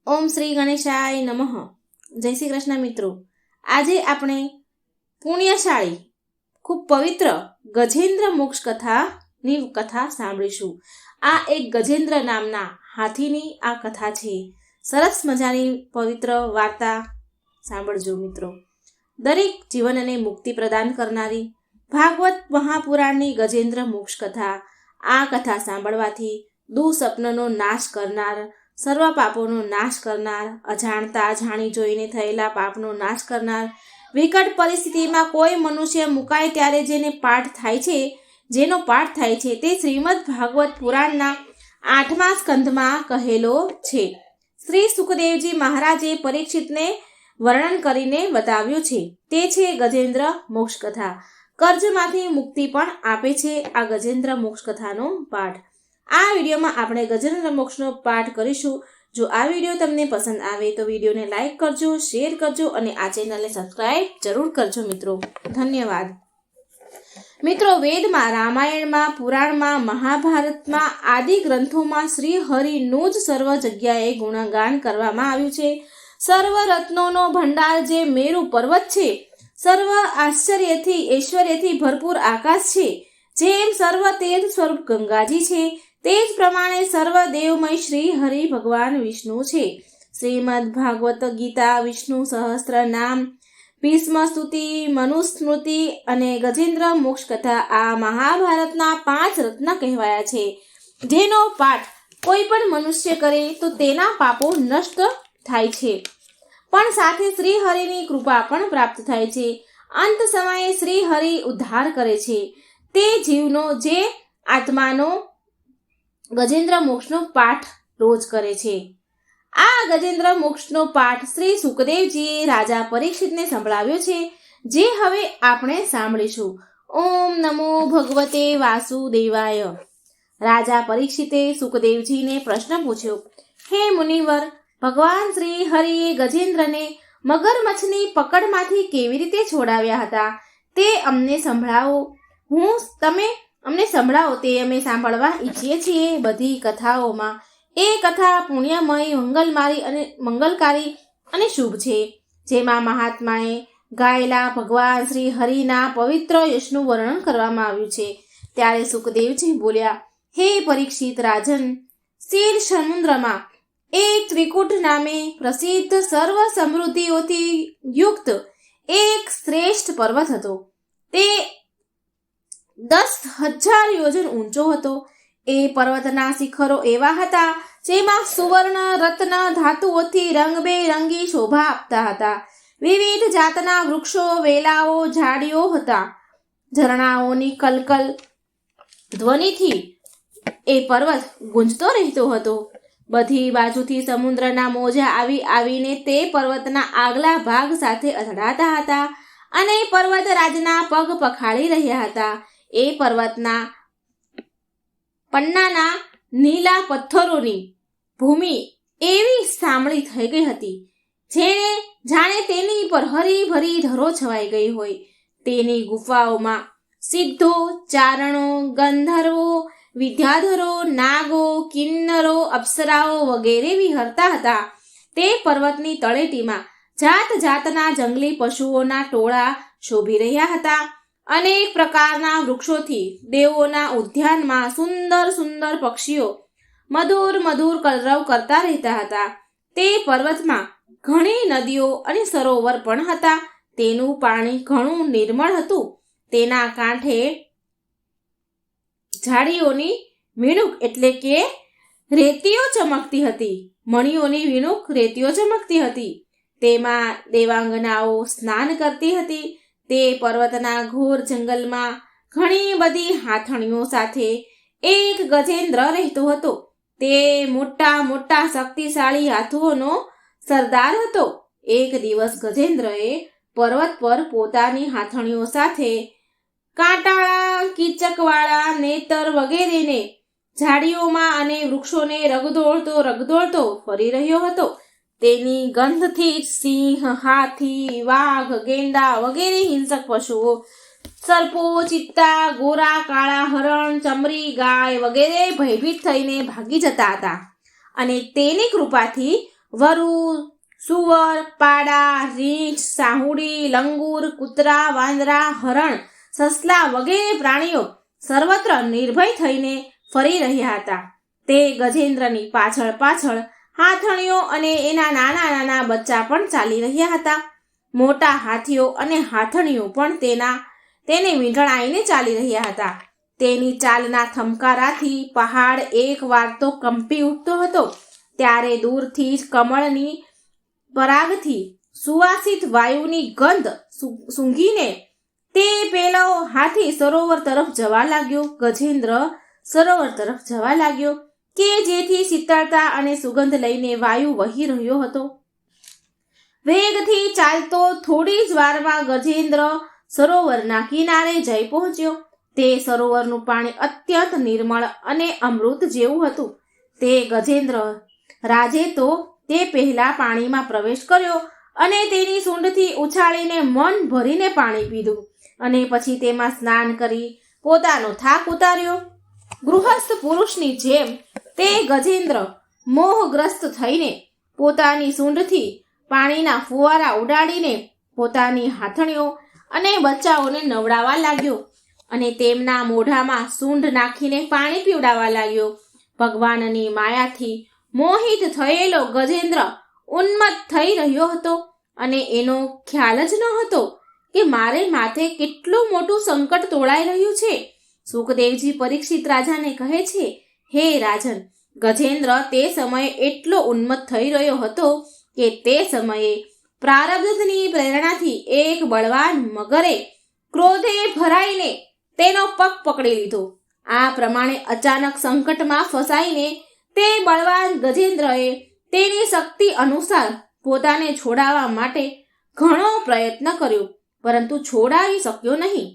ઓમ શ્રી ગણેશાય નમઃ. જય શ્રી કૃષ્ણ મિત્રો. આજે આપણે પુણ્યશાળી ખૂબ પવિત્ર ગજેન્દ્ર મોક્ષ કથાની કથા સાંભળીશું. આ એક ગજેન્દ્ર નામના હાથીની આ કથા છે. સરસ મજાની પવિત્ર વાર્તા સાંભળજો મિત્રો. દરેક જીવનને મુક્તિ પ્રદાન કરનારી ભાગવત મહાપુરાણની ગજેન્દ્ર મોક્ષ કથા. આ કથા સાંભળવાથી દુઃસ્વપ્નનો નાશ કરનાર, સર્વ પાપોનો નાશ કરનાર, અજાણતા જાણી જોઈને થયેલા પાપનો નાશ કરનાર, વિકટ પરિસ્થિતિમાં કોઈ મનુષ્ય મુકાય ત્યારે જેનો પાઠ થાય છે તે શ્રીમદ ભાગવત પુરાણના 8મા સ્કંધમાં કહેલો છે. શ્રી સુખદેવજી મહારાજે પરીક્ષિતને વર્ણન કરીને બતાવ્યું છે. તે છે ગજેન્દ્ર મોક્ષ કથા. કર્જમાંથી મુક્તિ પણ આપે છે આ ગજેન્દ્ર મોક્ષ કથાનો પાઠ. આ વિડીયોમાં આપણે ગજેન્દ્ર મોક્ષનો પાઠ કરીશું. જો આ વિડીયો તમને પસંદ આવે તો વિડીયોને લાઈક કરજો, શેર કરજો અને આ ચેનલને સબસ્ક્રાઇબ જરૂર કરજો મિત્રો. ધન્યવાદ. મિત્રો, વેદમાં, રામાયણમાં, પુરાણમાં, મહાભારતમાં આદિ ગ્રંથોમાં શ્રી હરિનું જ સર્વ જગ્યાએ ગુણગાન કરવામાં આવ્યું છે. સર્વ રત્નોનો ભંડાર જે મેરુ પર્વત છે, સર્વ આશ્ચર્યથી ઐશ્વર્યથી ભરપૂર આકાશ છે, જેમ સર્વ તીર્થ સ્વરૂપ ગંગાજી છે, તે જ પ્રમાણે સર્વ દેવમય શ્રી હરિ ભગવાન વિષ્ણુ છે. શ્રીમદ ભાગવત ગીતા, વિષ્ણુ સહસ્ત્ર નામ, ભીષ્મ સ્તુતિ, મનુસ્મૃતિ અને ગજેન્દ્ર મોક્ષ કથા આ મહાભારતના 5 રત્ન કહેવાયા છે. જેનો પાઠ કોઈ પણ મનુષ્ય કરે તો તેના પાપો નષ્ટ થાય છે, પણ સાથે શ્રી હરિની કૃપા પણ પ્રાપ્ત થાય છે. અંત સમયે શ્રી હરિ ઉદ્ધાર કરે છે તે જીવનો જે આત્માનો ગજેન્દ્ર મોક્ષનો પાઠ રોજ કરે છે. આ ગજેન્દ્ર મોક્ષનો પાઠ શ્રી સુખદેવજીએ રાજા પરીક્ષિતને સંભળાવ્યો છે, જે હવે આપણે સાંભળીશું. ઓમ નમો ભગવતે વાસુદેવાય. રાજા પરીક્ષિતે સુખદેવજીને પ્રશ્ન પૂછ્યો, હે મુનિવર, ભગવાન શ્રી હરિએ ગજેન્દ્રને મગરમચ્છની પકડમાંથી કેવી રીતે છોડાવ્યા હતા તે અમને સંભળાવો. તમે અમને સંભળાવો તે અમે સાંભળવા ઈચ્છીએ છીએ. બધી કથાઓમાં એ કથા પુણ્યમય, મંગલકારી અને શુભ છે, જેમાં મહાત્માએ ગાયેલા ભગવાન શ્રી હરિના પવિત્ર યશનું વર્ણન કરવામાં આવ્યું છે. ત્યારે સુખદેવજી બોલ્યા, હે પરીક્ષિત રાજન, શીર સમુદ્રમાં એક ત્રિકૂટ નામે પ્રસિદ્ધ સર્વ સમૃદ્ધિઓથી યુક્ત એક શ્રેષ્ઠ પર્વત હતો. તે 10,000 યોજન ઊંચો હતો. એ પર્વતના શિખરો એવા હતા જેમાં સુવર્ણ, રત્ન, ધાતુઓથી રંગબેરંગી શોભા આપતા હતા. વિવિધ જાતના વૃક્ષો, વેલાઓ, ઝાડીઓ હતા. ઝરણાઓની કલકલ ધ્વનિથી એ પર્વત ગુંજતો રહેતો હતો. બધી બાજુથી સમુદ્રના મોજા આવીને તે પર્વતના આગલા ભાગ સાથે અથડાતા હતા અને પર્વતરાજના પગ પખાડી રહ્યા હતા. એ પર્વતના પન્નાના નીલા પથ્થરોની ભૂમિ એવી સામળી થઈ ગઈ હતી જાણે તેની પર હરીભરી ધરો છવાઈ ગઈ હોય. તેની ગુફાઓમાં સિદ્ધો, ચારણો, ગંધર્વો, વિદ્યાધરો, નાગો, કિન્નરો, અપ્સરાઓ વગેરે વિહરતા હતા. તે પર્વતની તળેટીમાં જાત જાતના જંગલી પશુઓના ટોળા શોભી રહ્યા હતા. અનેક પ્રકારના વૃક્ષોથી દેવોના ઉદ્યાનમાં સુંદર સુંદર પક્ષીઓ મધુર મધુર કલરવ કરતા રહેતા હતા. તે પર્વતમાં ઘણી નદીઓ અને સરોવર પણ હતા. તેનું પાણી ઘણું નિર્મળ હતું. તેના કાંઠે ઝાડીઓની વીણુક એટલે કે રેતીઓ ચમકતી હતી. મણીઓની વીણુક રેતીઓ ચમકતી હતી. તેમાં દેવાંગનાઓ સ્નાન કરતી હતી. તે પર્વતના ઘોર જંગલમાં ઘણી બધી હાથણીઓ સાથે એક ગજેન્દ્ર રહેતો હતો. તે મોટા મોટા શક્તિશાળી હાથીઓનો સરદાર હતો. એક દિવસ ગજેન્દ્રએ પર્વત પર પોતાની હાથણીઓ સાથે કાંટાળા, કીચકવાળા નેતર વગેરેને ઝાડીઓમાં અને વૃક્ષોને રગદોળતો ફરી રહ્યો હતો. તેની ગંધથી સિંહ, હાથી, વાઘ, ગેંડા વગેરે હિંસક પશુઓ, સર્પો, ચિત્તા, ગોરા, કાળા હરણ, ચમરી, ગાય વગેરે ભયભીત થઈને ભાગી જતા હતા અને તેની કૃપાથી વરુ, સુવર, પાડા, રીંછ, સાહુડી, લંગૂર, કૂતરા, વાંદરા, હરણ, સસલા વગેરે પ્રાણીઓ સર્વત્ર નિર્ભય થઈને ફરી રહ્યા હતા. તે ગજેન્દ્રની પાછળ પાછળ હાથણીઓ અને એના નાના નાના બચ્ચા પણ ચાલી રહ્યા હતા. મોટા હાથીઓ અને હાથણીઓ પણ તેને વીંટળાઈને ચાલી રહ્યા હતા. તેની ચાલના થમકારાથી પહાડ એક વાર તો કંપી ઉઠતો હતો. ત્યારે દૂરથી જ કમળની પરાગથી સુવાસિત વાયુની ગંધ સૂંઘીને તે પેલો હાથી સરોવર તરફ જવા લાગ્યો. ગજેન્દ્ર સરોવર તરફ જવા લાગ્યો કે જેથી શીતળતા અને સુગંધ લઈને વાયુ વહી રહ્યો હતો. વેગથી ચાલતો થોડી જ વારમાં ગજેન્દ્ર સરોવરના કિનારે જઈ પહોંચ્યો. તે સરોવરનું પાણી અત્યંત નિર્મળ અને અમૃત જેવું હતું. તે ગજેન્દ્ર રાજે તો તે પહેલા પાણીમાં પ્રવેશ કર્યો અને તેની સૂંઢથી ઉછાળીને મન ભરીને પાણી પીધું અને પછી તેમાં સ્નાન કરી પોતાનો થાક ઉતાર્યો. ગૃહસ્થ પુરુષની જેમ તે ગજેન્દ્ર મોહગ્રસ્ત થઈને પોતાની સૂંઢથી પાણીના ફુવારા ઉડાડીને પોતાની હાથણીઓ અને બચ્ચાઓને નવડાવવા લાગ્યો અને તેમના મોઢામાં સૂંઢ નાખીને પાણી પીવડાવવા લાગ્યો. ભગવાનની માયાથી મોહિત થયેલો ગજેન્દ્ર ઉન્મત્ત થઈ રહ્યો હતો અને એનો ખ્યાલ જ ન હતો કે મારે માથે કેટલું મોટું સંકટ તોળાઈ રહ્યું છે. સુખદેવજી પરીક્ષિત રાજાને કહે છે, હે રાજન, ગજેન્દ્ર તે સમયે એટલો ઉન્મત્ત થઈ રહ્યો હતો કે તે સમયે પ્રારબ્ધની પ્રેરણાથી એક બળવાન મગરે ક્રોધે ભરાઈને તેનો પગ પકડી લીધો. આ પ્રમાણે અચાનક સંકટમાં ફસાઈને તે બળવાન ગજેન્દ્રએ તેની શક્તિ અનુસાર પોતાને છોડાવવા માટે ઘણો પ્રયત્ન કર્યો, પરંતુ છોડાવી શક્યો નહીં.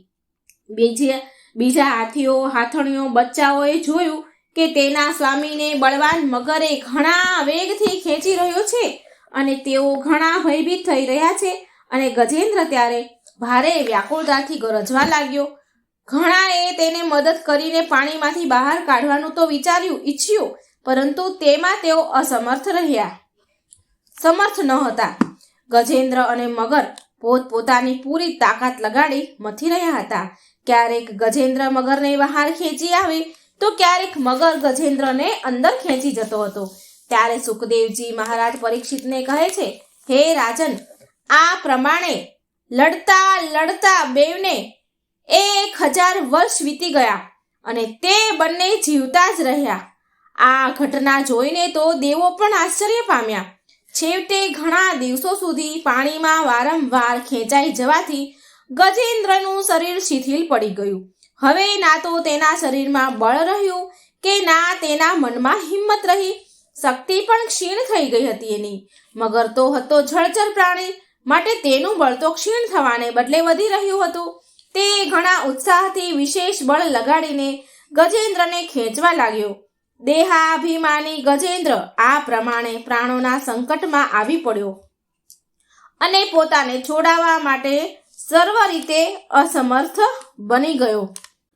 બીજા હાથીઓ, હાથણીઓ, બચ્ચાઓએ જોયું કે તેના સ્વામીને બળવાન મગરે ઘણા વેગથી ખેંચી રહ્યો છે અને તેઓ ઘણા ભયભીત થઈ રહ્યા છે અને ગજેન્દ્ર ત્યારે ભારે વ્યાકુળતાથી ગરજવા લાગ્યો. ઘણાએ તેને મદદ કરીને પાણીમાંથી બહાર કાઢવાનું તો ઈચ્છ્યું, પરંતુ તેમાં તેઓ સમર્થ ન હતા. ગજેન્દ્ર અને મગર પોતપોતાની પૂરી તાકાત લગાડી મથી રહ્યા હતા. ક્યારેક ગજેન્દ્ર મગરને બહાર ખેંચી આવે તો ક્યારેક મગર ગજેન્દ્રને અંદર ખેંચી જતો હતો. ત્યારે સુખદેવજી મહારાજ પરીક્ષિતને કહે છે, હે રાજન, આ પ્રમાણે લડતા લડતા બેવને 1000 વર્ષ વીતી ગયા અને તે બંને જીવતા જ રહ્યા. આ ઘટના જોઈને તો દેવો પણ આશ્ચર્ય પામ્યા. છેવટે ઘણા દિવસો સુધી પાણીમાં વારંવાર ખેંચાઈ જવાથી ગજેન્દ્રનું શરીર શિથિલ પડી ગયું. હવે ના તો તેના શરીરમાં બળ રહ્યું કે ના તેના મનમાં હિંમત રહી. શક્તિ પણ ક્ષીણ થઈ ગઈ હતી એની. મગર તો હતો જળચર પ્રાણી, માટે તેનું બળ તો ક્ષીણ થવાને બદલે વધી રહ્યું હતું. તે ઘણા ઉત્સાહથી વિશેષ બળ લગાડીને ગજેન્દ્રને ખેંચવા લાગ્યો. દેહાભિમાની ગજેન્દ્ર આ પ્રમાણે પ્રાણોના સંકટમાં આવી પડ્યો અને પોતાને છોડાવવા માટે સર્વ રીતે અસમર્થ બની ગયો.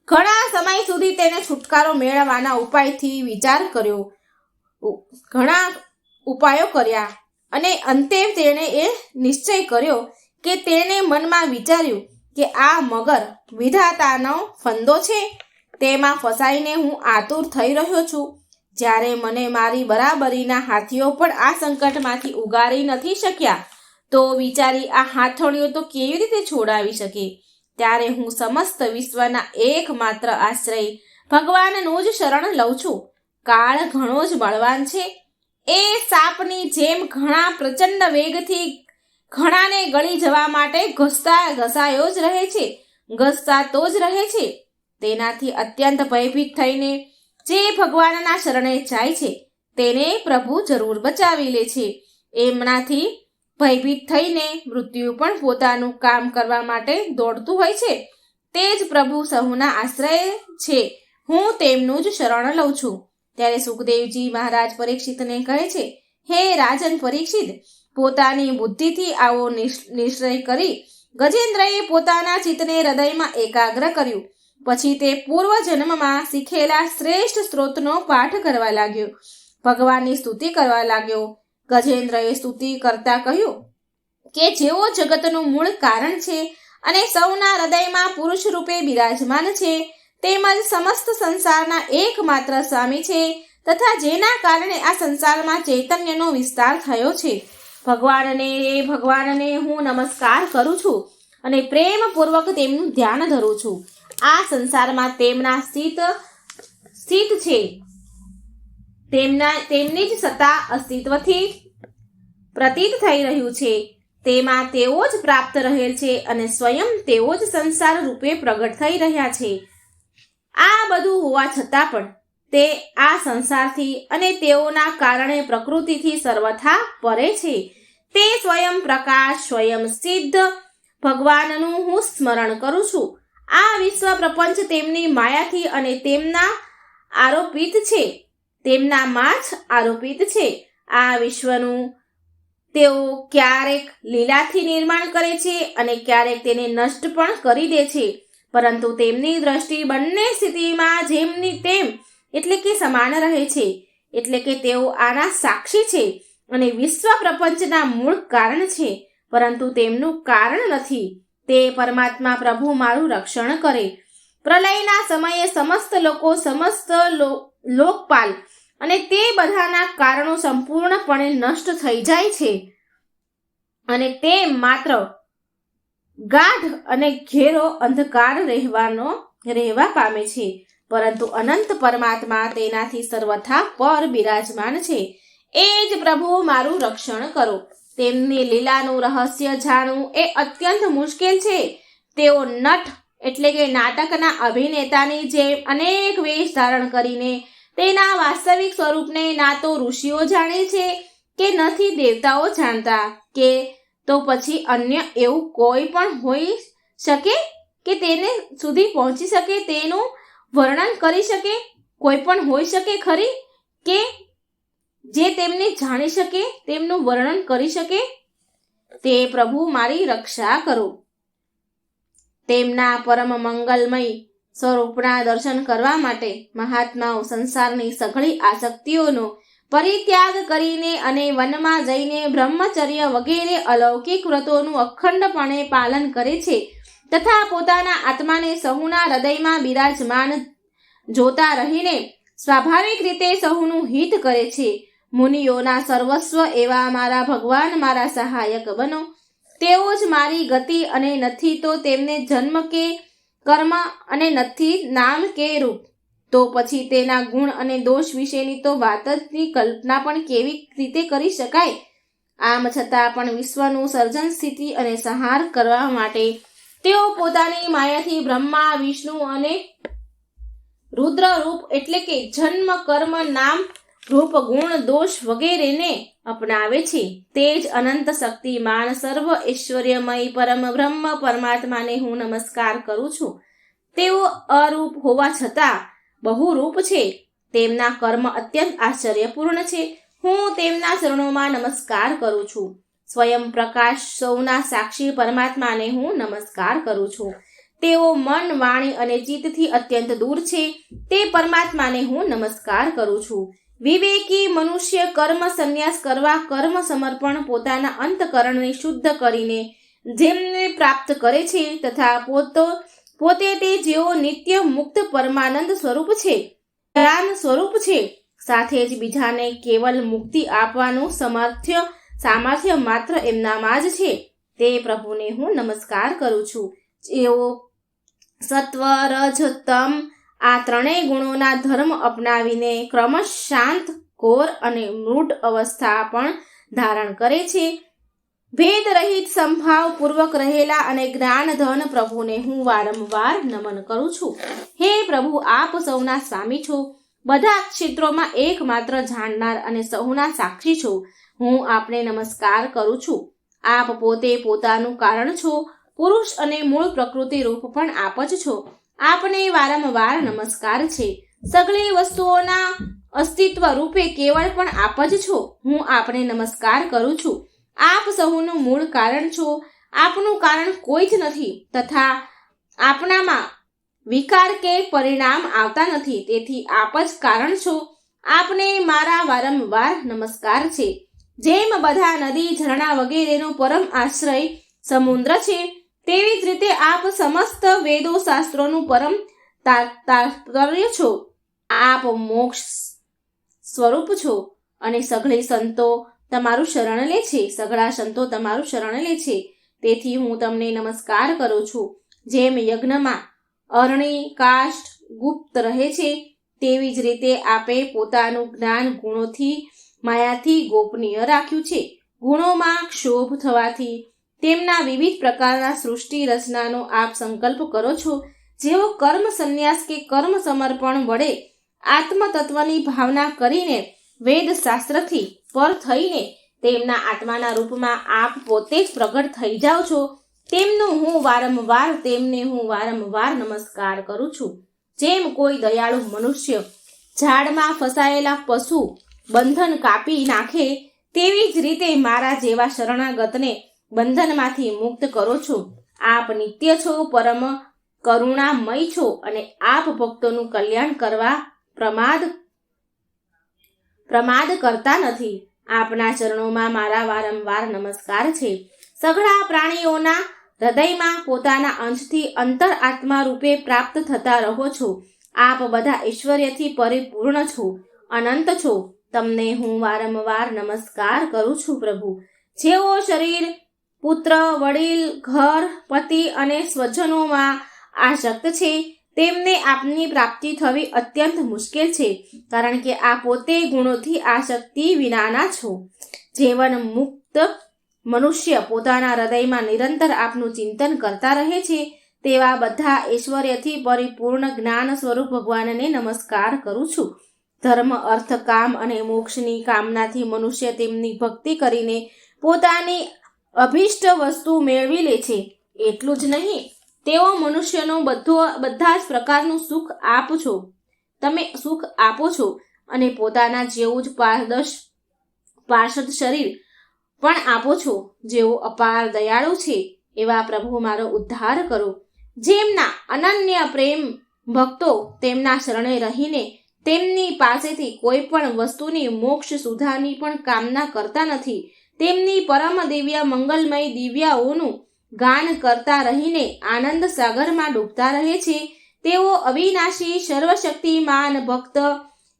ઘણા સમય સુધી તેને છુટકારો મેળવવાના ઉપાયથી વિચાર કર્યો, ઘણા ઉપાયો કર્યા અને અંતે તેણે એ નિશ્ચય કર્યો કે તેણે મનમાં વિચાર્યું કે આ મગર વિધાતાનો ફંદો છે, તેમાં ફસાઈને હું આતુર થઈ રહ્યો છું. જ્યારે મને મારી બરાબરીના હાથીઓ પણ આ સંકટમાંથી ઉગારી નથી શક્યા, તો વિચારી આ હાથણીઓ તો કેવી રીતે છોડાવી શકે? ત્યારે હું સમસ્ત વિશ્વના એકમાત્ર આશ્રય ભગવાનનું જ શરણ લઉં છું. કાળ ઘણો જ બળવાન છે. એ સાપની જેમ ઘણા પ્રચંડ વેગથી ઘણાને ગળી જવા માટે ઘસતો જ રહે છે. તેનાથી અત્યંત ભયભીત થઈને જે ભગવાનના શરણે જાય છે તેને પ્રભુ જરૂર બચાવી લે છે. એમનાથી ભયભીત થઈને મૃત્યુ પણ પોતાનું કામ કરવા માટે દોડતું હોય છે. તે જ પ્રભુ સહુના આશ્રય છે. હું તેમનું જ શરણ લઉં છું. ત્યારે સુખદેવજી મહારાજ પરીક્ષિતને કહે છે, હે રાજન પરીક્ષિત, પોતાની બુદ્ધિથી આવો નિશ્ચય કરી ગજેન્દ્રએ પોતાના ચિત્તને હૃદયમાં એકાગ્ર કર્યું. પછી તે પૂર્વજન્મમાં શીખેલા શ્રેષ્ઠ સ્ત્રોતનો પાઠ કરવા લાગ્યો. ભગવાનની સ્તુતિ કરવા લાગ્યો. ગજેન્દ્રએ સ્તુતિ કરતા કહ્યું કે જેઓ જગતનું મૂળ કારણ છે અને સૌના હૃદયમાં પુરુષ રૂપે બિરાજમાન છે, તેમજ સમસ્ત સંસારના એકમાત્ર સ્વામી છે તથા જેના કારણે આ સંસારમાં ચૈતન્યનો વિસ્તાર થયો છે, ભગવાનને હું નમસ્કાર કરું છું અને પ્રેમપૂર્વક તેમનું ધ્યાન ધરું છું. આ સંસારમાં તેમના સ્થિત છે, તેમની જ સત્તા અસ્તિત્વથી પ્રતીત થઈ રહ્યું છે, તેમાં તેઓ જ પ્રાપ્ત રહેલ છે અને સ્વયં તેઓ જ સંસાર રૂપે પ્રગટ થઈ રહ્યા છે. આ બધું હોવા છતાં પણ તે આ સંસારથી અને તેઓના કારણે પ્રકૃતિથી સર્વથા પરે છે. તે સ્વયં પ્રકાશ, સ્વયં સિદ્ધ ભગવાનનું હું સ્મરણ કરું છું. આ વિશ્વ પ્રપંચ તેમની માયાથી અને તેમનામાં જ આરોપિત છે. આ વિશ્વનું તેઓ ક્યારેક લીલાથી નિર્માણ કરે છે અને ક્યારેક તેને નષ્ટ પણ કરી દે છે, પરંતુ તેમની દ્રષ્ટિ બંને સ્થિતિમાં જેમની તેમ એટલે કે સમાન રહે છે. એટલે કે તેઓ આના સાક્ષી છે અને વિશ્વ પ્રપંચના મૂળ કારણ છે, પરંતુ તેમનું કારણ નથી. તે પરમાત્મા પ્રભુ મારું રક્ષણ કરે. પ્રલયના સમયે સમસ્ત લોકપાલ અને તે બધાના કારણો સંપૂર્ણપણે નષ્ટ થઈ જાય છે અને તે માત્ર ગાઢ અને ઘેરો અંધકાર રહેવા પામે છે, પરંતુ અનંત પરમાત્મા તેનાથી સર્વથા પર બિરાજમાન છે. એ જ પ્રભુ મારું રક્ષણ કરો. તેમની લીલાનું રહસ્ય જાણવું એ અત્યંત મુશ્કેલ છે. તેઓ નટ એટલે કે નાટકના અભિનેતાની જેમ અનેક વેશ ધારણ કરીને તેના વાસ્તવિક સ્વરૂપને ના તો ઋષિઓ જાણે છે કે નથી દેવતાઓ જાણતા, કે તો પછી અન્ય એવું કોઈ પણ હોઈ શકે કે તેને સુધી પહોંચી શકે, તેનું વર્ણન કરી શકે? કોઈ પણ હોઈ શકે ખરી કે જે તેમને જાણી શકે, તેમનું વર્ણન કરી શકે? તે પ્રભુ મારી રક્ષા કરો. તેમના પરમ મંગલમય સ્વરૂપના દર્શન કરવા માટે મહાત્માઓ સંસારની સઘળી આસક્તિઓનો પરિત્યાગ કરીને અને વનમાં જઈને બ્રહ્મચર્ય વગેરે અલૌકિક વ્રતોનું અખંડપણે પાલન કરે છે તથા પોતાના આત્માને સહુના હૃદયમાં બિરાજમાન જોતા રહીને સ્વાભાવિક રીતે સહુનું હિત કરે છે. મુનિયોના સર્વસ્વ એવા મારા ભગવાન મારા સહાયક બનો. તેઓ જ મારી ગતિ અને નથી તો તેમને જન્મ કે કર્મ અને નથી નામ કે રૂપ, તો પછી તેના ગુણ અને દોષ વિશેની તો વાતની કલ્પના પણ કેવી રીતે કરી શકાય? આમ છતાં પણ વિશ્વનું સર્જન, સ્થિતિ અને સંહાર કરવા માટે તેઓ પોતાની માયાથી બ્રહ્મા, વિષ્ણુ અને રુદ્ર રૂપ એટલે કે જન્મ, કર્મ, નામ, રૂપ, ગુણ, દોષ વગેરેને અપનાવે છે. તે જ અનંત શક્તિમાન સર્વ ઐશ્વર્યમય પરમ બ્રહ્મ પરમાત્માને હું નમસ્કાર કરું છું. તેઓ અરૂપ હોવા છતાં બહુરૂપ છે. તેમના કર્મ અત્યંત આશ્ચર્યપૂર્ણ છે. હું તેમના ચરણોમાં નમસ્કાર કરું છું. સ્વયં પ્રકાશ સૌના સાક્ષી પરમાત્માને હું નમસ્કાર કરું છું. તેઓ મન, વાણી અને ચિત્તથી અત્યંત દૂર છે. તે પરમાત્માને હું નમસ્કાર કરું છું. વિવેકી મનુષ્ય કર્મ સંન્યાસ કરવા, કર્મ સમર્પણ પોતાના અંતકરણને શુદ્ધ કરીને જેમને પ્રાપ્ત કરે છે તથા પોતે તે જેઓ નિત્ય મુક્ત પરમાનંદ સ્વરૂપ છે, જ્ઞાન સ્વરૂપ છે, સાથે જ બીજાને કેવલ મુક્તિ આપવાનું સામર્થ્ય માત્ર એમનામાં જ છે, તે પ્રભુને હું નમસ્કાર કરું છું. જેઓ સત્વ, રજ, તમ આ ત્રણેય ગુણોના ધર્મ અપનાવીને ક્રમશ શાંત, ઘોર અને મૂઢ અવસ્થા પણ ધારણ કરે છે. ભેદ રહિત સંભાવ પૂર્વક રહેલા અને જ્ઞાન ધન પ્રભુને હું વારંવાર નમન કરું છું. હે પ્રભુ, આપ સૌના સ્વામી છો, બધા ક્ષેત્રોમાં એકમાત્ર જાણનાર અને સહુના સાક્ષી છો. હું આપને નમસ્કાર કરું છું. આપ પોતે પોતાનું કારણ છો, પુરુષ અને મૂળ પ્રકૃતિ રૂપ પણ આપ જ છો. આપને વારંવાર નમસ્કાર છે. સગળી વસ્તુઓના અસ્તિત્વ રૂપે કેવળ પણ આપ જ છો. હું આપને નમસ્કાર કરું છું. આપ સહુનું મૂળ કારણ છો. આપનું કારણ કોઈ જ નથી તથા આપનામાં વિકાર કે પરિણામ આવતા નથી, તેથી આપ જ કારણ છો. આપને મારા વારંવાર નમસ્કાર છે. જેમ બધા નદી ઝરણા વગેરેનો પરમ આશ્રય સમુદ્ર છે, તેવી જ રીતે આપ સમસ્ત વેદો શાસ્ત્રોનું પરમ તાત્પર્ય છો. આપ મોક્ષ સ્વરૂપ છો અને સઘળા સંતો તમારું શરણ લે છે. તેથી હું તમને નમસ્કાર કરું છું. જેમ યજ્ઞમાં અરણી કાષ્ઠ ગુપ્ત રહે છે, તેવી જ રીતે આપે પોતાનું જ્ઞાન ગુણોથી માયાથી ગોપનીય રાખ્યું છે. ગુણોમાં ક્ષોભ થવાથી તેમના વિવિધ પ્રકારના સૃષ્ટિ રચનાનો આપ સંકલ્પ કરો છો. જેઓ કર્મ સંન્યાસ કે કર્મ સમર્પણ વડે આત્મતત્વની ભાવના કરીને વેદ શાસ્ત્રથી પર થઈને તેમના આત્માના રૂપમાં આપ પોતે જ પ્રગટ થઈ જાઓ છો, તેમને હું વારંવાર નમસ્કાર કરું છું. જેમ કોઈ દયાળુ મનુષ્ય ઝાડમાં ફસાયેલા પશુ બંધન કાપી નાખે, તેવી જ રીતે મારા જેવા શરણાગતને બંધનમાંથી મુક્ત કરો છો. આપ નિત્ય છો, પરમ કરુણામય છો અને આપ ભક્તોનું કલ્યાણ કરવા પ્રમાદ કરતા નથી. આપના ચરણોમાં મારા વારંવાર નમસ્કાર છે. સઘળા પ્રાણીઓના હૃદયમાં પોતાના અંશથી અંતર આત્મા રૂપે પ્રાપ્ત થતા રહો છો. આપ બધા ઐશ્વર્યથી પરિપૂર્ણ છો, અનંત છો. તમને હું વારંવાર નમસ્કાર કરું છું. પ્રભુ, જેઓ શરીર, પુત્ર, વડીલ, ઘર, પતિ અને સ્વજનોમાં આસક્ત છે, તેમને આપની પ્રાપ્તિ થવી અત્યંત મુશ્કેલ છે, કારણ કે આ પોતે ગુણોથી આસક્તિ વિનાના છો. જીવન મુક્ત મનુષ્ય પોતાના હૃદયમાં નિરંતર આપનું ચિંતન કરતા રહે છે, તેવા બધા ઐશ્વર્યથી પરિપૂર્ણ જ્ઞાન સ્વરૂપ ભગવાનને નમસ્કાર કરું છું. ધર્મ, અર્થ, કામ અને મોક્ષની કામનાથી મનુષ્ય તેમની ભક્તિ કરીને પોતાની અભિષ્ટ વસ્તુ મેળવી લે છે. એટલું જ નહીં, તેઓ મનુષ્યનો બધા જ પ્રકારનું સુખ આપો છો અને પોતાના જેવું જ પાર્ષદ શરીર પણ આપો છો. જેઓ અપાર દયાળુ છે, એવા પ્રભુ મારો ઉદ્ધાર કરો. જેમના અનન્ય પ્રેમ ભક્તો તેમના શરણે રહીને તેમની પાસેથી કોઈ પણ વસ્તુની મોક્ષ સુધાની પણ કામના કરતા નથી, તેમની પરમ દિવ્ય મંગલમય દિવ્યાઓનું ગાન કરતા રહીને આનંદ સાગરમાં ડૂબતા રહે છે, તેઓ અવિનાશી સર્વશક્તિમાન ભક્ત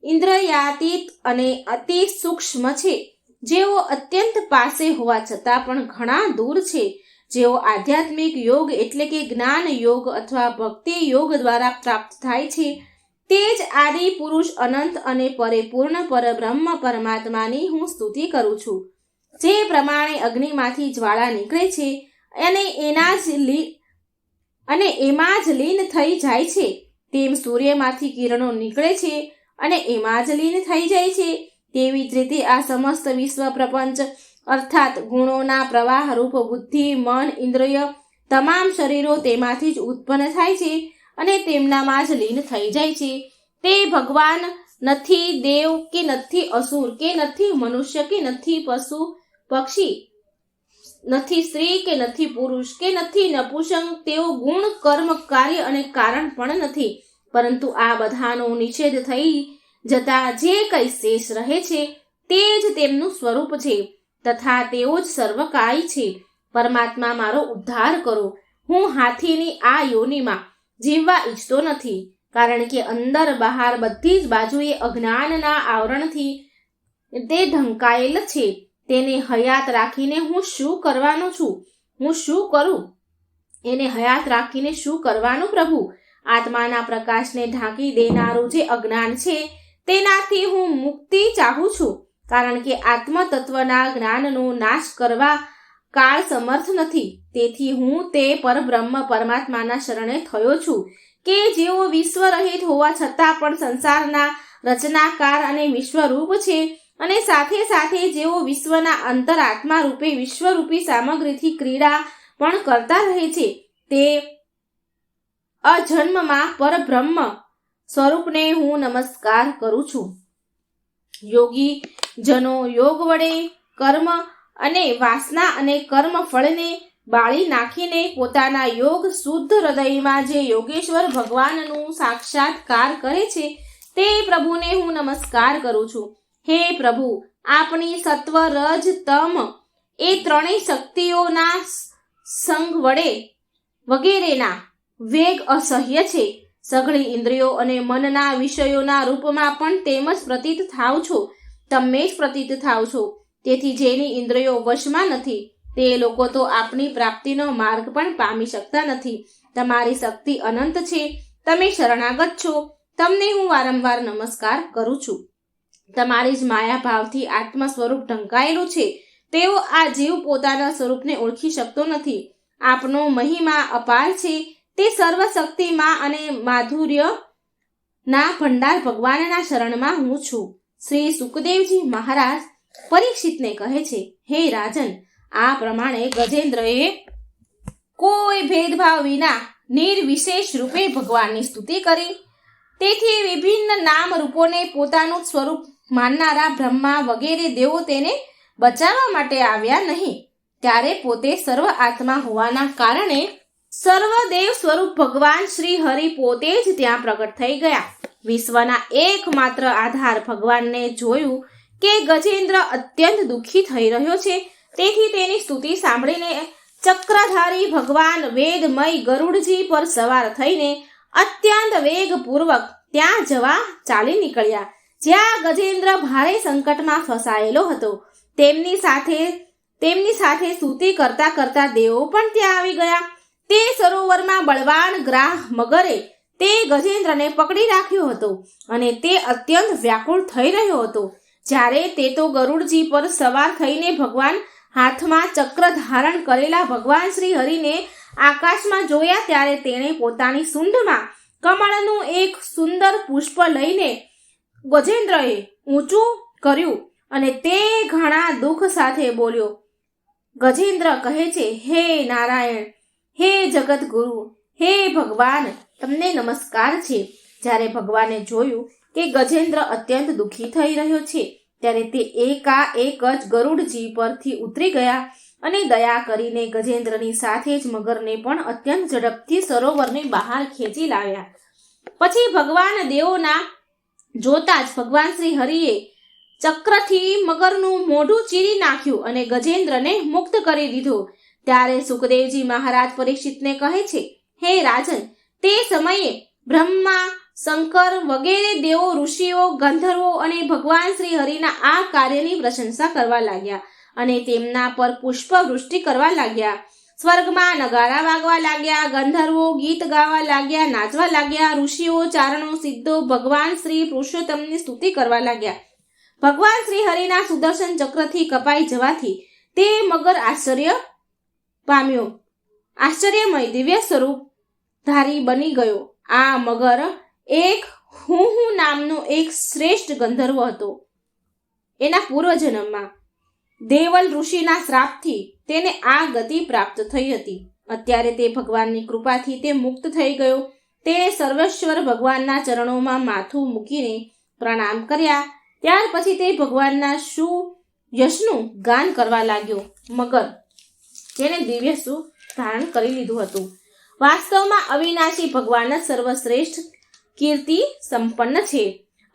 ઇન્દ્રિયાતીત અને અતિ સૂક્ષ્મ છે. જેઓ અત્યંત પાસે હોવા છતાં પણ ઘણા દૂર છે, જેઓ આધ્યાત્મિક યોગ એટલે કે જ્ઞાન યોગ અથવા ભક્તિ યોગ દ્વારા પ્રાપ્ત થાય છે, તે જ આદિ પુરુષ અનંત અને પરિપૂર્ણ પરબ્રહ્મ પરમાત્માની હું સ્તુતિ કરું છું. જે પ્રમાણે અગ્નિમાંથી જ્વાળા નીકળે છે અને એમાં જ લીન થઈ જાય છે, તેમ સૂર્યમાંથી કિરણો નીકળે છે અને એમાં જ લીન થઈ જાય છે, તેવી જ રીતે આ સમસ્ત વિશ્વ પ્રપંચ અર્થાત ગુણોના પ્રવાહ રૂપ બુદ્ધિ, મન, ઇન્દ્રિય તમામ શરીરો તેમાંથી જ ઉત્પન્ન થાય છે અને તેમનામાં જ લીન થઈ જાય છે. તે ભગવાન નથી, દેવ કે નથી અસુર કે નથી મનુષ્ય કે નથી પશુ પક્ષી, નથી સ્ત્રી કે નથી પુરુષ કે નથી નપુંસક, તેઓ ગુણ, કર્મ, કાર્ય અને કારણ પણ નથી, પરંતુ આ બધાનો નિષેધ થઈ જતા જે કંઈ શેષ રહે છે તે જ તેમનું સ્વરૂપ છે, તથા તેઓ જ સર્વકાય છે. પરમાત્મા મારો ઉદ્ધાર કરો. હું હાથીની આ યોનિમાં જીવવા ઈચ્છતો નથી, કારણ કે અંદર બહાર બધી જ બાજુએ અજ્ઞાનના આવરણથી તે ઢંકાયેલ છે. તેને હયાત રાખીને હું શું કરવાનો છું? હું શું કરું? એને હયાત રાખીને શું કરવાનું? પ્રભુ, આત્માના પ્રકાશને ઢાંકી દેનારું જે અજ્ઞાન છે તેનાથી હું મુક્તિ ચાહું છું, કારણ કે આત્મતત્વના જ્ઞાનનો નાશ કરવા કાળ સમર્થ નથી. તેથી હું તે પરબ્રહ્મ પરમાત્માના શરણે થયો છું કે જેઓ વિશ્વરહિત હોવા છતાં પણ સંસારના રચનાકાર અને વિશ્વરૂપ છે, અને સાથે સાથે જેઓ વિશ્વના અંતરાત્મા રૂપે વિશ્વરૂપી સામગ્રીથી ક્રીડા પણ કરતા રહે છે, તે અજન્મમાં પરબ્રહ્મ સ્વરૂપને હું નમસ્કાર કરું છું. યોગી જનો યોગ વડે કર્મ અને વાસના અને કર્મ ફળને બાળી નાખીને પોતાના યોગ શુદ્ધ હૃદયમાં જે યોગેશ્વર ભગવાનનું સાક્ષાત્કાર કરે છે, તે પ્રભુને હું નમસ્કાર કરું છું. હે પ્રભુ, આપની સત્વ રજ તમ એ ત્રણેય શક્તિઓના સંગ વગેરેના વેગ અસહ્ય છે. સઘળી ઇન્દ્રિયો અને મનના વિષયોના રૂપમાં પણ તેમ જ પ્રતીત થાવ છો. તમે જ પ્રતીત થાવ છો. તેથી જેની ઇન્દ્રિયો વશમાં નથી તે લોકો તો આપની પ્રાપ્તિનો માર્ગ પણ પામી શકતા નથી. તમારી શક્તિ અનંત છે. તમે શરણાગત છો. તમને હું વારંવાર નમસ્કાર કરું છું. તમારી જ માયા ભાવથી આત્મ સ્વરૂપ ઢંકાયેલું છે. તેઓ આ જીવ પોતાના સ્વરૂપને ઓળખી શકતો નથી. આપનો મહિમા અપાર છે. તે સર્વશક્તિમાં અને માધુર્યના ભંડાર ભગવાનના શરણમાં હું છું. શ્રી સુખદેવજી મહારાજ પરીક્ષિતને કહે છે, હે રાજન, આ પ્રમાણે ગજેન્દ્રએ કોઈ ભેદભાવ વિના નિર્વિશેષ રૂપે ભગવાનની સ્તુતિ કરી. તેથી વિભિન્ન નામ રૂપોને પોતાનું સ્વરૂપ માનનારા બ્રહ્મા વગેરે દેવો તેને બચાવવા માટે આવ્યા નહીં. ત્યારે પોતે સર્વ આત્મા હોવાના કારણે સર્વદેવ સ્વરૂપ ભગવાન શ્રી હરિ પોતે જ ત્યાં પ્રગટ થઈ ગયા. વિશ્વના એકમાત્ર આધાર ભગવાનને જોયું કે ગજેન્દ્ર અત્યંત દુઃખી થઈ રહ્યો છે. તેથી તેની સ્તુતિ સાંભળીને ચક્રધારી ભગવાન વેદમય ગરુડજી પર સવાર થઈને અત્યંત વેગપૂર્વક ત્યાં જવા ચાલી નીકળ્યા, જ્યાં ગજેન્દ્ર ભારે સંકટમાં ફસાયેલો હતો. તેમની સાથે સ્તુતિ કરતા કરતા દેવો પણ ત્યાં આવી ગયા. તે સરોવરમાં બળવાન ગ્રાહ મગરે તે ગજેન્દ્રને પકડી રાખ્યો હતો અને તે અત્યંત વ્યાકુળ થઈ રહ્યો હતો. જ્યારે તે તો ગરુડજી પર સવાર થઈને ભગવાન હાથમાં ચક્ર ધારણ કરેલા ભગવાન શ્રી હરિને આકાશમાં જોયા, ત્યારે તેણે પોતાની સૂંઢમાં કમળનું એક સુંદર પુષ્પ લઈને ગજેન્દ્રએ ઊંચું કર્યું અને તે ઘણા દુઃખ સાથે બોલ્યો. ગજેન્દ્ર કહે છે, હે નારાયણ, હે જગતગુરુ, હે ભગવાન, તમને નમસ્કાર છે. જ્યારે ભગવાને જોયું કે ગજેન્દ્ર અત્યંત દુઃખી થઈ રહ્યો છે, ત્યારે તે એકાએક જ ગરુડજી પરથી ઉતરી ગયા અને દયા કરીને ગજેન્દ્રની સાથે જ મગરને પણ અત્યંત ઝડપથી સરોવરની બહાર ખેંચી લાવ્યા. પછી ભગવાન દેવોના જોતા જ ભગવાન શ્રી હરિએ ચક્રથી મગરનું મોઢું ચીરી નાખ્યું અને ગજેન્દ્રને મુક્ત કરી દીધો. ત્યારે સુખદેવજી મહારાજ પરીક્ષિતને કહે છે, હે રાજન, તે સમયે બ્રહ્મા, શંકર વગેરે દેવો, ઋષિઓ, ગંધર્વો અને ભગવાન શ્રી હરિના આ કાર્યની પ્રશંસા કરવા લાગ્યા અને તેમના પર પુષ્પવૃષ્ટિ કરવા લાગ્યા. સ્વર્ગમાં નગારા વાગવા લાગ્યા, ગંધર્વો ગીત ગાવા લાગ્યા, નાચવા લાગ્યા, ઋષિઓ, ચારણો, સિદ્ધો ભગવાન શ્રી પુરુષોત્તમની સ્તુતિ કરવા લાગ્યા. ભગવાન શ્રી હરિના સુદર્શન ચક્રથી કપાઈ જવાથી તે મગર આશ્ચર્ય પામ્યો, આશ્ચર્યમય દિવ્ય સ્વરૂપ ધારી બની ગયો. આ મગર એક હું નામનો એક શ્રેષ્ઠ ગંધર્વ હતો. એના પૂર્વજન્મમાં દેવલ ઋષિના શ્રાપથી તેને આ ગતિ પ્રાપ્ત થઈ હતી. અત્યારે તે ભગવાનની કૃપાથી તે મુક્ત થઈ ગયો. તેણે સર્વેશ્વર ભગવાનના ચરણોમાં માથું મૂકીને પ્રણામ કર્યા. ત્યાર પછી તે ભગવાનના યશનું ગાન કરવા લાગ્યો. મગર, જેને દિવ્ય સુખ ધારણ કરી લીધું હતું. વાસ્તવમાં અવિનાશી ભગવાન જ સર્વશ્રેષ્ઠ કીર્તિ સંપન્ન છે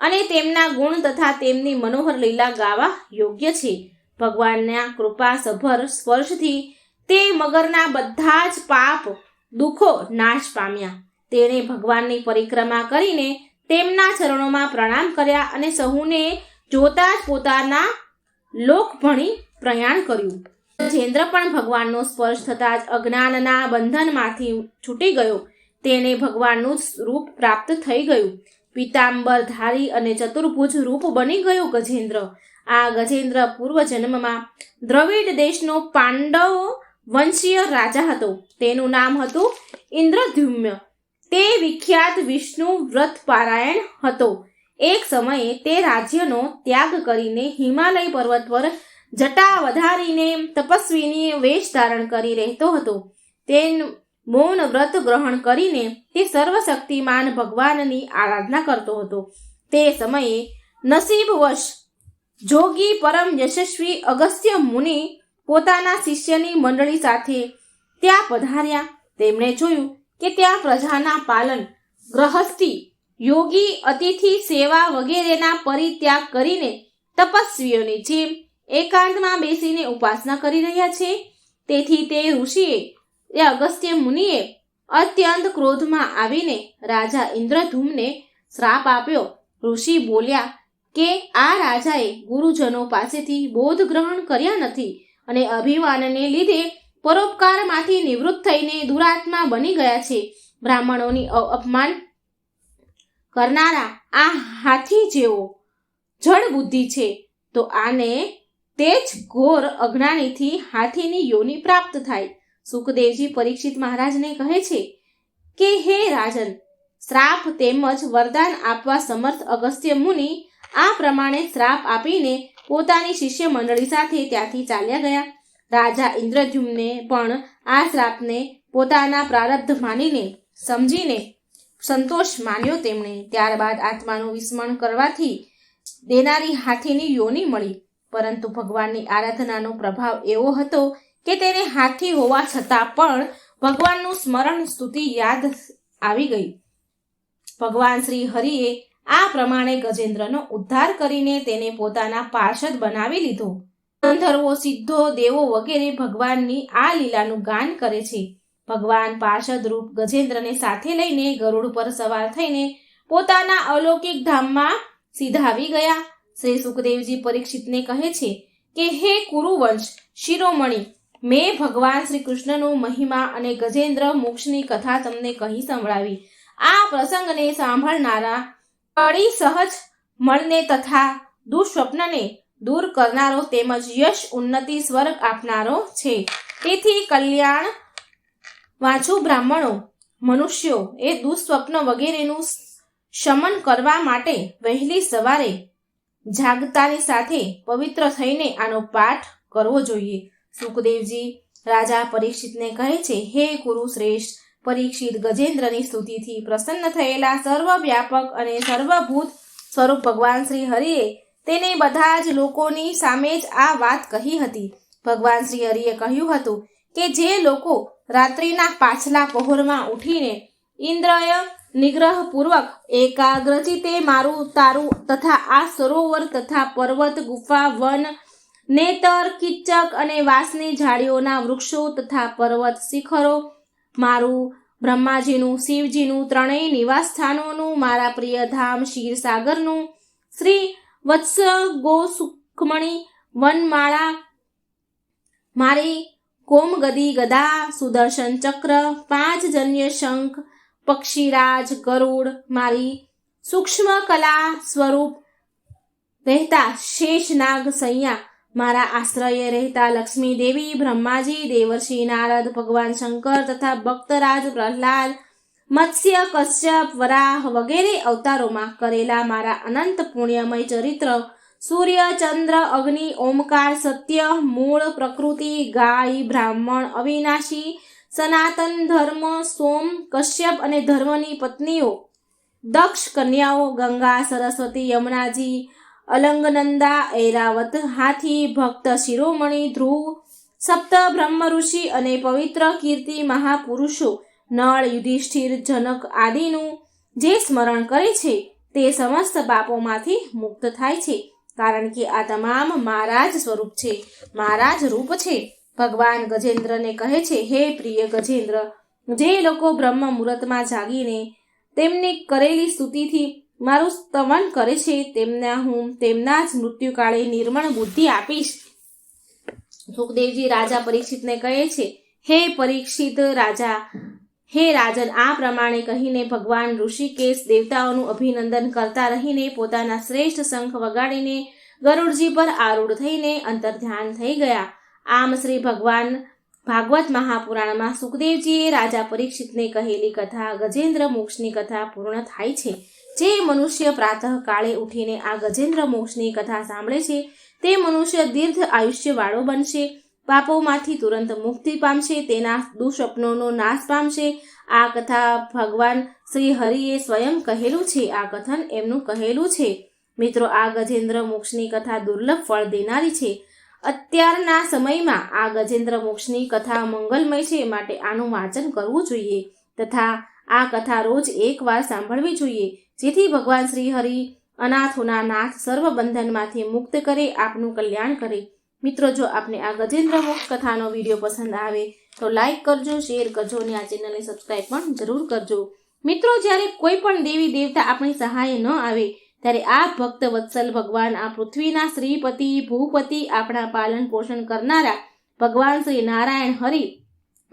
અને તેમના ગુણ તથા તેમની મનોહર લીલા ગાવા યોગ્ય છે. ભગવાનના કૃપા સભર સ્પર્શથી તે મગરના બધા જ પાપ દુઃખો નાશ પામ્યા. તેણે ભગવાનની પરિક્રમા કરીને તેમના ચરણોમાં પ્રણામ કર્યા અને સહુને જોતા જ પોતાના લોક ભણી પ્રયાણ કર્યું. ગજેન્દ્ર પણ ભગવાનનો સ્પર્શ થતા જ અજ્ઞાનના બંધનમાંથી છૂટી ગયો. તેને ભગવાનનું રૂપ પ્રાપ્ત થઈ ગયું. પીતાંબર ધારી અને ચતુર્ભુજ રૂપ બની ગયો ગજેન્દ્ર. આ ગજેન્દ્ર પૂર્વજન્મમાં દ્રવિડ દેશનો પાંડવ વંશીય રાજા હતો. તેનું નામ હતું ઇન્દ્રદ્યુમ્ન. તે વિખ્યાત વિષ્ણુ વ્રત પારાયણ હતો. એક સમયે તે રાજ્યનો ત્યાગ કરીને હિમાલય પર્વત પર જટા વધારીને તપસ્વીની વેશ ધારણ કરી રહેતો હતો. તે મૌન વ્રત ગ્રહણ કરીને તે સર્વશક્તિમાન ભગવાનની આરાધના કરતો હતો. તે સમયે નસીબવશ જોગી પરમ યશસ્વી અગસ્ત્ય મુનિ પોતાના શિષ્યની મંડળી સાથે ત્યાં પધાર્યા. તેમણે જોયું કે ત્યાં પ્રજાના પાલન, ગ્રહસ્થી, યોગી, અતિથિ સેવા વગેરેના પરિત્યાગ કરીને તપસ્વીઓની જેમ એકાંતમાં બેસીને ઉપાસના કરી રહ્યા છે. તેથી તે ઋષિએ અગસ્ત્ય મુનિએ અત્યંત ક્રોધમાં આવીને રાજા ઇન્દ્રધૂમને શ્રાપ આપ્યો. ઋષિ બોલ્યા કે આ રાજાએ ગુરુજનો પાસેથી બોધ ગ્રહણ કર્યા નથી અને અભિમાનને લીધે પરોપકારમાંથી નિવૃત્ત થઈને દુરાત્મા બની ગયા છે. બ્રાહ્મણોની અપમાન કરનારા આ હાથી જેવો જડ બુદ્ધિ છે, તો આને તે જ ઘોર અજ્ઞાનીથી હાથીની યોનિ પ્રાપ્ત થાય. સુખદેવજી પરીક્ષિત મહારાજને કહે છે કે હે રાજન, શ્રાપ તેમજ વરદાન આપવા સમર્થ અગસ્ત્ય મુનિ આ પ્રમાણે શ્રાપ આપીને પોતાની શિષ્ય મંડળી સાથે ત્યાંથી ચાલ્યા ગયા. રાજા ઇન્દ્રદ્યુમ્ને પણ આ શ્રાપને પોતાના પ્રારબ્ધ માનીને સમજીને સંતોષ માન્યો તેમણે. ત્યારબાદ આત્માનું વિસ્મરણ કરવાથી દેનારી હાથીની યોનિ મળી. પરંતુ ભગવાનની આરાધનાનો પ્રભાવ એવો હતો કે તેને હાથી હોવા છતાં પણ ભગવાનનું સ્મરણ સ્તુતિ યાદ આવી ગઈ. ભગવાન શ્રી હરિએ આ પ્રમાણે ગજેન્દ્રનો ઉદ્ધાર કરીને તેને પોતાના પાર્ષદ બનાવી લીધો. ગંધર્વો, સિદ્ધો, દેવો વગેરે ભગવાનની આ લીલાનું ગાન કરે છે. ભગવાન પાર્ષદ રૂપ ગજેન્દ્રને સાથે લઈને ગરુડ પર સવાર થઈને પોતાના અલૌકિક ધામમાં સીધા આવી ગયા. શ્રી સુખદેવજી પરીક્ષિતને કહે છે કે હે કુરુવંશ શિરોમણી, મેં ભગવાન શ્રી કૃષ્ણનો મહિમા અને ગજેન્દ્ર મોક્ષની કથા તમને કહી સંભળાવી. આ પ્રસંગને સાંભળનારા કળી સહજ મળને તથા દુઃસ્વપ્નને દૂર કરનારો તેમજ યશ ઉન્નતિ સ્વર્ગ આપનારો છે. તેથી કલ્યાણ વાંચુ બ્રાહ્મણો મનુષ્યો એ દુઃસ્વપ્ન વગેરેનું શમન કરવા માટે વહેલી સવારે જાગતાની સાથે પવિત્ર થઈને આનો પાઠ કરવો જોઈએ. સુખદેવજી રાજા પરીક્ષિતને કહે છે હે કુરુ શ્રેષ્ઠ પરીક્ષિત, ગજેન્દ્રની સ્તુતિથી પ્રસન્ન થયેલા સર્વવ્યાપક અને સર્વભૂત સ્વરૂપ ભગવાન શ્રી હરિએ તેને બધા જ લોકોની સામે જ આ વાત કહી હતી. ભગવાન શ્રી હરિએ કહ્યું હતું કે જે લોકો રાત્રિના પાછલા પહોરમાં ઉઠીને ઇન્દ્રિય નિગ્રહપૂર્વક એકાગ્રચિતે મારું તારું તથા આ સરોવર તથા પર્વત, ગુફા, વન, નેતર, કિચ્ચક અને વાંસની ઝાડીઓના વૃક્ષો તથા પર્વત શિખરો, મારું બ્રહ્માજીનું, શિવજીનું, ત્રણેય નિવાસ સ્થાનોનું, મારા પ્રિય ધામ ક્ષીરસાગરનું, શ્રી વત્સ ગોસુખમણી વનમાળા, મારી કોમગદી ગદા, સુદર્શન ચક્ર, 5 જન્ય શંખ, પક્ષીરાજ, ગરુડ, મારી સૂક્ષ્મ કલા સ્વરૂપ રહેતા શેષનાગ સૈયા, મારા આશ્રયે રહેતા લક્ષ્મી દેવી, બ્રહ્માજી, દેવર્ષિ નારદ, ભગવાન શંકર તથા ભક્તરાજ પ્રહલાદ, મત્સ્ય, કશ્યપ, વરાહ વગેરે અવતારોમાં કરેલા મારા અનંત પુણ્યમય ચરિત્ર, સૂર્ય, ચંદ્ર, અગ્નિ, ઓમકાર, સત્ય, મૂળ, પ્રકૃતિ, ગાય, બ્રાહ્મણ, અવિનાશી, સનાતન ધર્મ, સોમ, કશ્યપ અને ધર્મની પત્નીઓ, દક્ષ કન્યાઓ, ગંગા, સરસ્વતી, યમુનાજી, અલંગનંદા, ઐરાવત, હાથી, ભક્ત શિરોમણી, ધ્રુવ, સપ્ત બ્રહ્મ ઋષિ અને પવિત્ર કીર્તિ મહાપુરુષો, નળ, યુધિષ્ઠિર, જનક આદિનું જે સ્મરણ કરે છે તે સમસ્ત પાપોમાંથી મુક્ત થાય છે. કારણ કે આ તમામ મારા જ સ્વરૂપ છે, મારા જ રૂપ છે. ભગવાન ગજેન્દ્રને કહે છે હે પ્રિય ગજેન્દ્ર, જે લોકો બ્રહ્મ મુહૂર્તમાં જાગીને તેમની કરેલી સ્તુતિથી મારું સ્તવન કરે છે તેમના હું તેમના જ મૃત્યુકાળે નિર્મળ બુદ્ધિ આપીશ. સુખદેવજી રાજા પરીક્ષિતને કહે છે હે પરીક્ષિત રાજા, હે રાજન, આ પ્રમાણે કહીને ભગવાન ઋષિકેશ દેવતાઓનું અભિનંદન કરતા રહીને પોતાના શ્રેષ્ઠ શંખ વગાડીને ગરુડજી પર આરૂઢ થઈને અંતર્ધ્યાન થઈ ગયા. આમ શ્રી ભગવાન ભાગવત મહાપુરાણમાં સુખદેવજીએ રાજા પરીક્ષિતને કહેલી કથા ગજેન્દ્ર મોક્ષની કથા પૂર્ણ થાય છે. જે મનુષ્ય પ્રાતઃ કાળે ઉઠીને આ ગજેન્દ્ર મોક્ષની કથા સાંભળે છે તે મનુષ્ય દીર્ઘ આયુષ્યવાળો બનશે, પાપોમાંથી તુરંત મુક્તિ પામશે, તેના દુઃસ્વપ્નોનો નાશ પામશે. આ કથા ભગવાન શ્રી હરિએ સ્વયં કહેલું છે, આ કથન એમનું કહેલું છે. મિત્રો, આ ગજેન્દ્ર મોક્ષની કથા દુર્લભ ફળ દેનારી છે. અત્યારના સમયમાં આ ગજેન્દ્ર મોક્ષની કથા મંગલમય છે, માટે આનું વાંચન કરવું જોઈએ તથા આ કથા રોજ એકવાર સાંભળવી જોઈએ, જેથી ભગવાન શ્રી હરિ અનાથોના નાથ સર્વ બંધનમાંથી મુક્ત કરે, આપનું કલ્યાણ કરે. મિત્રો, જો આપને આ ગજેન્દ્ર મોક્ષ કથાનો વિડીયો પસંદ આવે તો લાઈક કરજો, શેર કરજો અને આ ચેનલને સબસ્ક્રાઈબ પણ જરૂર કરજો. મિત્રો, જ્યારે કોઈ પણ દેવી દેવતા આપણી સહાય ન આવે ત્યારે આ ભક્ત વત્સલ ભગવાન, આ પૃથ્વીના શ્રીપતિ ભૂપતિ, આપણા પાલન પોષણ કરનારા ભગવાન શ્રી નારાયણ હરિ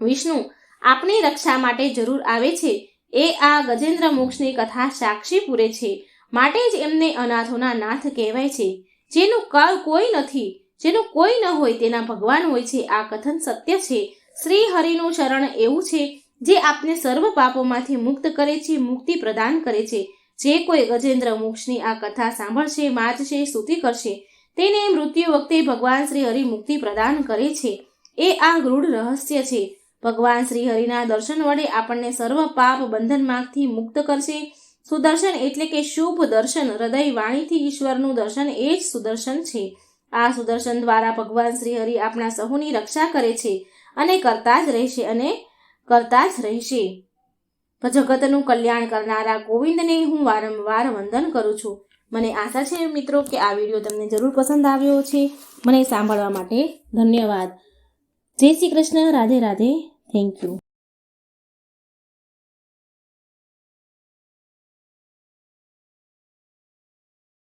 વિષ્ણુ આપણી રક્ષા માટે જરૂર આવે છે. એ આ ગજેન્દ્ર મોક્ષની કથા સાક્ષી પૂરે છે. માટે જ એમને અનાથોના નાથ કહેવાય છે. જેનું કોઈ નથી, જેનું કોઈ ન હોય તેના ભગવાન હોય છે. આ કથન સત્ય છે. શ્રી હરિનું શરણ એવું છે જે આપને સર્વ પાપોમાંથી મુક્ત કરે છે, મુક્તિ પ્રદાન કરે છે. જે કોઈ ગજેન્દ્ર મોક્ષની આ કથા સાંભળશે, વાંચશે, સ્તુતિ કરશે તેને મૃત્યુ વખતે ભગવાન શ્રી હરિ મુક્તિ પ્રદાન કરે છે. એ આ ગૂઢ રહસ્ય છે. ભગવાન શ્રી હરિના દર્શન વડે આપણને સર્વ પાપ બંધનમાંથી મુક્ત કરશે. સુદર્શન એટલે કે શુભ દર્શન, હૃદય વાણીથી ઈશ્વરનું દર્શન એ જ સુદર્શન છે. આ સુદર્શન દ્વારા ભગવાન શ્રી હરિ આપણા સહુની રક્ષા કરે છે અને કરતા જ રહેશે. જગતનું કલ્યાણ કરનારા ગોવિંદને હું વારંવાર વંદન કરું છું. મને આશા છે મિત્રો કે આ વિડીયો તમને જરૂર પસંદ આવ્યો છે. મને સાંભળવા માટે ધન્યવાદ. જય શ્રી કૃષ્ણ. રાધે રાધે. Thank you.